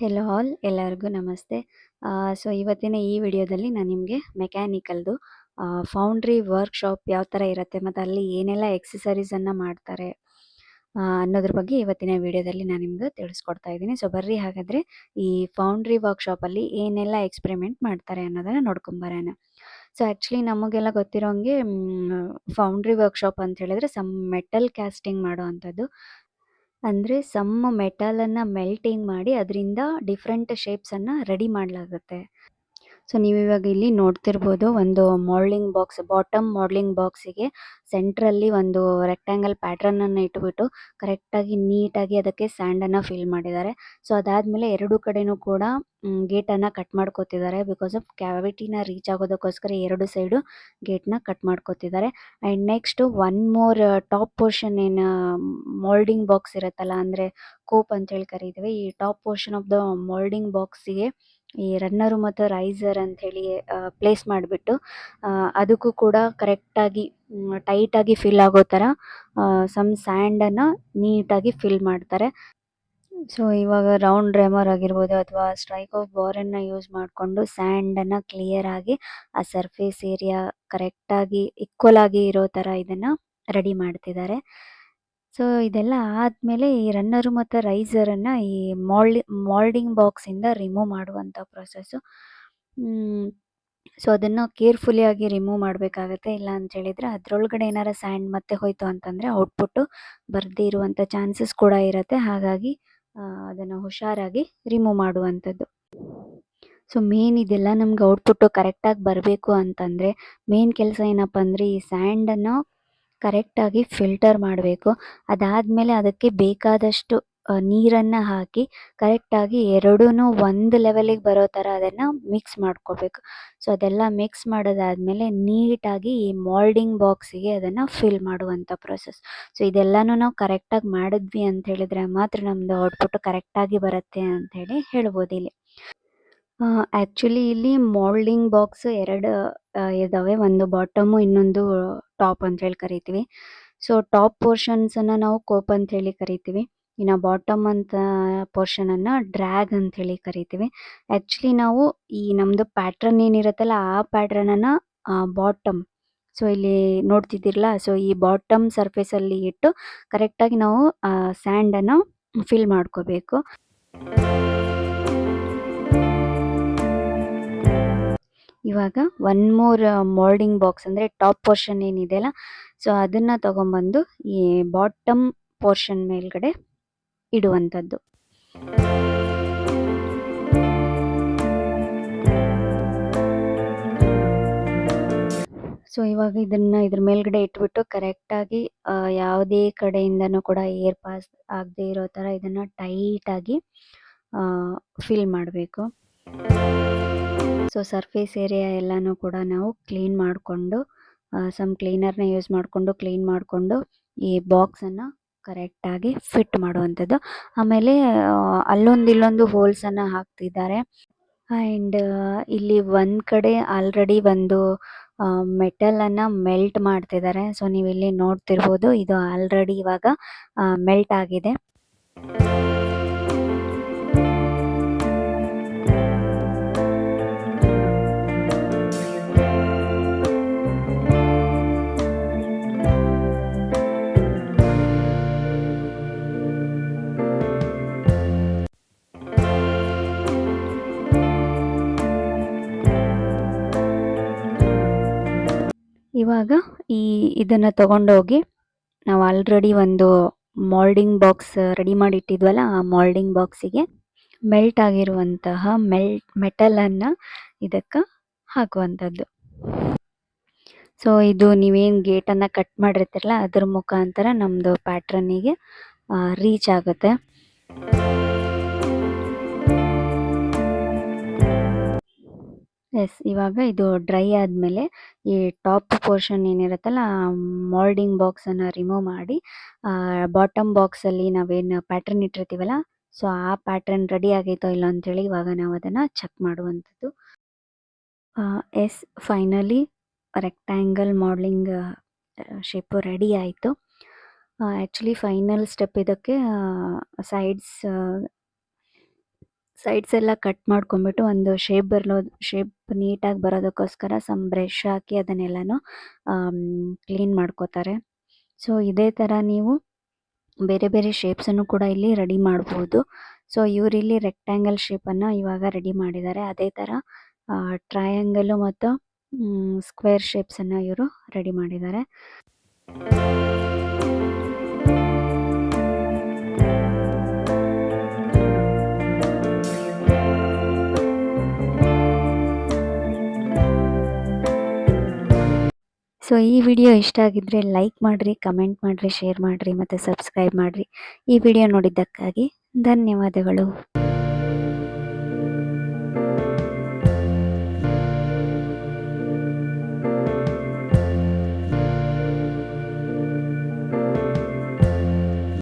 Hello all ಎಲ್ಲರಿಗೂ ನಮಸ್ತೆ. So ಇವತ್ತಿನ ಈ ವಿಡಿಯೋದಲ್ಲಿ ನಾನು ನಿಮಗೆ ಮೆಕ್ಯಾನಿಕಲ್ದು ಫೌಂಡ್ರಿ ವರ್ಕ್‌ಶಾಪ್ ಯಾವ ಥರ ಇರುತ್ತೆ ಮತ್ತು ಅಲ್ಲಿ ಏನೆಲ್ಲ ಎಕ್ಸಸರೀಸನ್ನು ಮಾಡ್ತಾರೆ ಅನ್ನೋದ್ರ ಬಗ್ಗೆ ಇವತ್ತಿನ ವಿಡಿಯೋದಲ್ಲಿ ನಾನು ನಿಮ್ಗೆ ತಿಳಿಸ್ಕೊಡ್ತಾ ಇದ್ದೀನಿ. ಸೊ ಬರ್ರಿ ಹಾಗಾದರೆ ಈ ಫೌಂಡ್ರಿ ವರ್ಕ್‌ಶಾಪಲ್ಲಿ ಏನೆಲ್ಲ ಎಕ್ಸ್ಪೆರಿಮೆಂಟ್ ಮಾಡ್ತಾರೆ ಅನ್ನೋದನ್ನು ನೋಡ್ಕೊಂಬರೋಣ. ಸೊ ಆ್ಯಕ್ಚುಲಿ ನಮಗೆಲ್ಲ ಗೊತ್ತಿರೋ ಹಂಗೆ ಫೌಂಡ್ರಿ ವರ್ಕ್‌ಶಾಪ್ ಅಂತ ಹೇಳಿದ್ರೆ ಸಮ್ ಮೆಟಲ್ ಕ್ಯಾಸ್ಟಿಂಗ್ ಮಾಡೋ ಅಂಥದ್ದು. ಅಂದರೆ ಸಮ್ ಮೆಟಲನ್ನು ಮೆಲ್ಟಿಂಗ್ ಮಾಡಿ ಅದರಿಂದ ಡಿಫ್ರೆಂಟ್ ಶೇಪ್ಸನ್ನು ರೆಡಿ ಮಾಡಲಾಗುತ್ತೆ. ಸೊ ನೀವಿವಾಗ ಇಲ್ಲಿ ನೋಡ್ತಿರ್ಬೋದು ಒಂದು ಮೋಲ್ಡಿಂಗ್ ಬಾಕ್ಸ್, ಬಾಟಮ್ ಮೋಲ್ಡಿಂಗ್ ಬಾಕ್ಸಿಗೆ ಸೆಂಟ್ರಲ್ಲಿ ಒಂದು ರೆಕ್ಟ್ಯಾಂಗಲ್ ಪ್ಯಾಟ್ರನನ್ನು ಇಟ್ಬಿಟ್ಟು ಕರೆಕ್ಟಾಗಿ ನೀಟಾಗಿ ಅದಕ್ಕೆ ಸ್ಯಾಂಡನ್ನು ಫಿಲ್ ಮಾಡಿದ್ದಾರೆ. ಸೊ ಅದಾದಮೇಲೆ ಎರಡೂ ಕಡೆನೂ ಕೂಡ ಗೇಟನ್ನು ಕಟ್ ಮಾಡ್ಕೊತಿದ್ದಾರೆ. ಬಿಕಾಸ್ ಆಫ್ ಕ್ಯಾವಿಟಿನ ರೀಚ್ ಆಗೋದಕ್ಕೋಸ್ಕರ ಎರಡು ಸೈಡು ಗೇಟ್ನ ಕಟ್ ಮಾಡ್ಕೊತಿದ್ದಾರೆ. And next one more top portion ಏನು ಮೋಲ್ಡಿಂಗ್ ಬಾಕ್ಸ್ ಇರುತ್ತಲ್ಲ, ಅಂದರೆ ಕೋಪ್ ಅಂತೇಳಿ ಕರಿತೀವಿ. ಈ top portion of the moulding ಬಾಕ್ಸಿಗೆ ಈ ರನ್ನರು ಮತ್ತು ರೈಸರ್ ಅಂಥೇಳಿ ಪ್ಲೇಸ್ ಮಾಡಿಬಿಟ್ಟು ಅದಕ್ಕೂ ಕೂಡ ಕರೆಕ್ಟಾಗಿ ಟೈಟಾಗಿ ಫಿಲ್ ಆಗೋ ಥರ ಸಮ್ ಸ್ಯಾಂಡನ್ನು ನೀಟಾಗಿ ಫಿಲ್ ಮಾಡ್ತಾರೆ. ಸೊ ಇವಾಗ ರೌಂಡ್ ರೆಮರ್ ಆಗಿರ್ಬೋದು ಅಥವಾ ಸ್ಟ್ರೈಕ್ ಆಫ್ ಬಾರನ್ನು ಯೂಸ್ ಮಾಡಿಕೊಂಡು ಸ್ಯಾಂಡನ್ನು ಕ್ಲಿಯರಾಗಿ ಆ ಸರ್ಫೇಸ್ ಏರಿಯಾ ಕರೆಕ್ಟಾಗಿ ಈಕ್ವಲ್ ಆಗಿ ಇರೋ ಥರ ಇದನ್ನು ರೆಡಿ ಮಾಡ್ತಿದ್ದಾರೆ. ಸೊ ಇದೆಲ್ಲ ಆದಮೇಲೆ ಈ ರನ್ನರು ಮತ್ತು ರೈಸರನ್ನು ಈ ಮೋಲ್ಡಿಂಗ್ ಬಾಕ್ಸಿಂದ ರಿಮೂವ್ ಮಾಡುವಂಥ ಪ್ರೊಸೆಸ್ಸು. ಸೊ ಅದನ್ನು ಕೇರ್ಫುಲ್ಲಿಯಾಗಿ ರಿಮೂವ್ ಮಾಡಬೇಕಾಗತ್ತೆ. ಇಲ್ಲ ಅಂತ ಹೇಳಿದರೆ ಅದರೊಳಗಡೆ ಏನಾರ ಸ್ಯಾಂಡ್ ಮತ್ತೆ ಹೋಯಿತು ಅಂತಂದರೆ ಔಟ್ಪುಟ್ಟು ಬರದೇ ಇರುವಂಥ ಚಾನ್ಸಸ್ ಕೂಡ ಇರುತ್ತೆ. ಹಾಗಾಗಿ ಅದನ್ನು ಹುಷಾರಾಗಿ ರಿಮೂವ್ ಮಾಡುವಂಥದ್ದು. ಸೊ ಮೇನ್ ಇದೆಲ್ಲ ನಮ್ಗೆ ಔಟ್ಪುಟ್ಟು ಕರೆಕ್ಟಾಗಿ ಬರಬೇಕು ಅಂತಂದರೆ ಮೇನ್ ಕೆಲಸ ಏನಪ್ಪ ಅಂದರೆ ಈ ಸ್ಯಾಂಡನ್ನು ಕರೆಕ್ಟಾಗಿ ಫಿಲ್ಟರ್ ಮಾಡಬೇಕು. ಅದಾದಮೇಲೆ ಅದಕ್ಕೆ ಬೇಕಾದಷ್ಟು ನೀರನ್ನು ಹಾಕಿ ಕರೆಕ್ಟಾಗಿ ಎರಡೂ ಒಂದು ಲೆವೆಲಿಗೆ ಬರೋ ಥರ ಅದನ್ನು ಮಿಕ್ಸ್ ಮಾಡ್ಕೋಬೇಕು. ಸೊ ಅದೆಲ್ಲ ಮಿಕ್ಸ್ ಮಾಡೋದಾದಮೇಲೆ ನೀಟಾಗಿ ಈ ಮೋಲ್ಡಿಂಗ್ ಬಾಕ್ಸಿಗೆ ಅದನ್ನು ಫಿಲ್ ಮಾಡುವಂಥ ಪ್ರೊಸೆಸ್. ಸೊ ಇದೆಲ್ಲನೂ ನಾವು ಕರೆಕ್ಟಾಗಿ ಮಾಡಿದ್ವಿ ಅಂತ ಹೇಳಿದರೆ ಮಾತ್ರ ನಮ್ಮದು ಔಟ್ಪುಟ್ಟು ಕರೆಕ್ಟಾಗಿ ಬರುತ್ತೆ ಅಂಥೇಳಿ ಹೇಳ್ಬೋದು ಇಲ್ಲಿ. ಆ್ಯಕ್ಚುಲಿ ಇಲ್ಲಿ ಮೋಲ್ಡಿಂಗ್ ಬಾಕ್ಸ್ ಎರಡು ಇದ್ದಾವೆ. ಒಂದು ಬಾಟಮು, ಇನ್ನೊಂದು ಟಾಪ್ ಅಂತೇಳಿ ಕರಿತೀವಿ. ಸೊ ಟಾಪ್ ಪೋರ್ಷನ್ಸನ್ನು ನಾವು ಕೋಪ್ ಅಂತೇಳಿ ಕರಿತೀವಿ. ಇನ್ನು ಬಾಟಮ್ ಅಂತ ಪೋರ್ಷನನ್ನು ಡ್ರ್ಯಾಗ್ ಅಂಥೇಳಿ ಕರಿತೀವಿ. ಆ್ಯಕ್ಚುಲಿ ನಾವು ಈ ನಮ್ಮದು ಪ್ಯಾಟ್ರನ್ ಏನಿರುತ್ತಲ್ಲ ಆ ಪ್ಯಾಟ್ರನನ್ನು ಬಾಟಮ್, ಸೊ ಇಲ್ಲಿ ನೋಡ್ತಿದ್ದೀರಲ್ಲ, ಸೊ ಈ ಬಾಟಮ್ ಸರ್ಫೇಸಲ್ಲಿ ಇಟ್ಟು ಕರೆಕ್ಟಾಗಿ ನಾವು ಸ್ಯಾಂಡನ್ನು ಫಿಲ್ ಮಾಡ್ಕೋಬೇಕು. ಇವಾಗ ಒನ್ ಮೋರ್ ಮೋಲ್ಡಿಂಗ್ ಬಾಕ್ಸ್ ಅಂದರೆ ಟಾಪ್ ಪೋರ್ಷನ್ ಏನಿದೆಯಲ್ಲ, ಸೊ ಅದನ್ನು ತೊಗೊಂಬಂದು ಈ ಬಾಟಮ್ ಪೋರ್ಷನ್ ಮೇಲ್ಗಡೆ ಇಡುವಂಥದ್ದು. ಸೊ ಇವಾಗ ಇದನ್ನು ಇದ್ರ ಮೇಲ್ಗಡೆ ಇಟ್ಬಿಟ್ಟು ಕರೆಕ್ಟಾಗಿ ಯಾವುದೇ ಕಡೆಯಿಂದನೂ ಕೂಡ ಏರ್ ಪಾಸ್ ಆಗದೆ ಇರೋ ಥರ ಇದನ್ನು ಟೈಟಾಗಿ ಫಿಲ್ ಮಾಡಬೇಕು. ಸೊ ಸರ್ಫೇಸ್ ಏರಿಯಾ ಎಲ್ಲನೂ ಕೂಡ ನಾವು ಕ್ಲೀನ್ ಮಾಡಿಕೊಂಡು ಸಮ್ ಕ್ಲೀನರ್ನ ಯೂಸ್ ಮಾಡಿಕೊಂಡು ಕ್ಲೀನ್ ಮಾಡಿಕೊಂಡು ಈ ಬಾಕ್ಸನ್ನು ಕರೆಕ್ಟಾಗಿ ಫಿಟ್ ಮಾಡುವಂಥದ್ದು. ಆಮೇಲೆ ಅಲ್ಲೊಂದು ಇಲ್ಲೊಂದು ಹೋಲ್ಸನ್ನು ಹಾಕ್ತಿದ್ದಾರೆ. ಆ್ಯಂಡ್ ಇಲ್ಲಿ ಒಂದು ಕಡೆ ಆಲ್ರೆಡಿ ಒಂದು ಮೆಟಲನ್ನು ಮೆಲ್ಟ್ ಮಾಡ್ತಿದ್ದಾರೆ. ಸೊ ನೀವಿಲ್ಲಿ ನೋಡ್ತಿರ್ಬೋದು, ಇದು ಆಲ್ರೆಡಿ ಇವಾಗ ಮೆಲ್ಟ್ ಆಗಿದೆ. ಇವಾಗ ಇದನ್ನು ತಗೊಂಡೋಗಿ ನಾವು ಆಲ್ರೆಡಿ ಒಂದು ಮೋಲ್ಡಿಂಗ್ ಬಾಕ್ಸ್ ರೆಡಿ ಮಾಡಿ ಇಟ್ಟಿದ್ವಲ್ಲ, ಆ ಮೋಲ್ಡಿಂಗ್ ಬಾಕ್ಸಿಗೆ ಮೆಲ್ಟ್ ಆಗಿರುವಂತಹ ಮೆಟಲನ್ನು ಇದಕ್ಕೆ ಹಾಕುವಂಥದ್ದು. ಸೊ ಇದು ನೀವೇನು ಗೇಟನ್ನು ಕಟ್ ಮಾಡಿರ್ತೀರಲ್ಲ ಅದ್ರ ಮುಖಾಂತರ ನಮ್ಮದು ಪ್ಯಾಟ್ರನ್ನಿಗೆ ರೀಚ್ ಆಗುತ್ತೆ. ಎಸ್, ಇವಾಗ ಇದು ಡ್ರೈ ಆದಮೇಲೆ ಈ ಟಾಪ್ ಪೋರ್ಷನ್ ಏನಿರುತ್ತಲ್ಲ ಮೋಲ್ಡಿಂಗ್ ಬಾಕ್ಸನ್ನು ರಿಮೂವ್ ಮಾಡಿ ಬಾಟಮ್ ಬಾಕ್ಸಲ್ಲಿ ನಾವೇನು ಪ್ಯಾಟ್ರನ್ ಇಟ್ಟಿರ್ತೀವಲ್ಲ, ಸೊ ಆ ಪ್ಯಾಟ್ರನ್ ರೆಡಿ ಆಗೈತೋ ಇಲ್ಲ ಅಂಥೇಳಿ ಇವಾಗ ನಾವು ಅದನ್ನು ಚೆಕ್ ಮಾಡುವಂಥದ್ದು. Yes, finally rectangle moulding shape ready ಆಯಿತು. ಆ್ಯಕ್ಚುಲಿ ಫೈನಲ್ ಸ್ಟೆಪ್ ಇದಕ್ಕೆ ಸೈಡ್ಸ್ ಎಲ್ಲ ಕಟ್ ಮಾಡ್ಕೊಂಬಿಟ್ಟು ಒಂದು ಶೇಪ್ ನೀಟಾಗಿ ಬರೋದಕ್ಕೋಸ್ಕರ ಸಮ್ ಬ್ರಷ್ ಹಾಕಿ ಅದನ್ನೆಲ್ಲನೂ ಕ್ಲೀನ್ ಮಾಡ್ಕೋತಾರೆ. ಸೊ ಇದೇ ಥರ ನೀವು ಬೇರೆ ಬೇರೆ ಶೇಪ್ಸನ್ನು ಕೂಡ ಇಲ್ಲಿ ರೆಡಿ ಮಾಡ್ಬೋದು. ಸೊ ಇವರಿಲ್ಲಿ ರೆಕ್ಟ್ಯಾಂಗಲ್ ಶೇಪನ್ನು ಇವಾಗ ರೆಡಿ ಮಾಡಿದ್ದಾರೆ. ಅದೇ ಥರ ಟ್ರಯಾಂಗಲು ಮತ್ತು ಸ್ಕ್ವೇರ್ ಶೇಪ್ಸನ್ನು ಇವರು ರೆಡಿ ಮಾಡಿದ್ದಾರೆ. ಸೊ ಈ ವಿಡಿಯೋ ಇಷ್ಟ ಆಗಿದ್ರೆ ಲೈಕ್ ಮಾಡಿರಿ, ಕಮೆಂಟ್ ಮಾಡಿರಿ, ಶೇರ್ ಮಾಡಿರಿ ಮತ್ತು ಸಬ್ಸ್ಕ್ರೈಬ್ ಮಾಡಿರಿ. ಈ ವಿಡಿಯೋ ನೋಡಿದ್ದಕ್ಕಾಗಿ ಧನ್ಯವಾದಗಳು.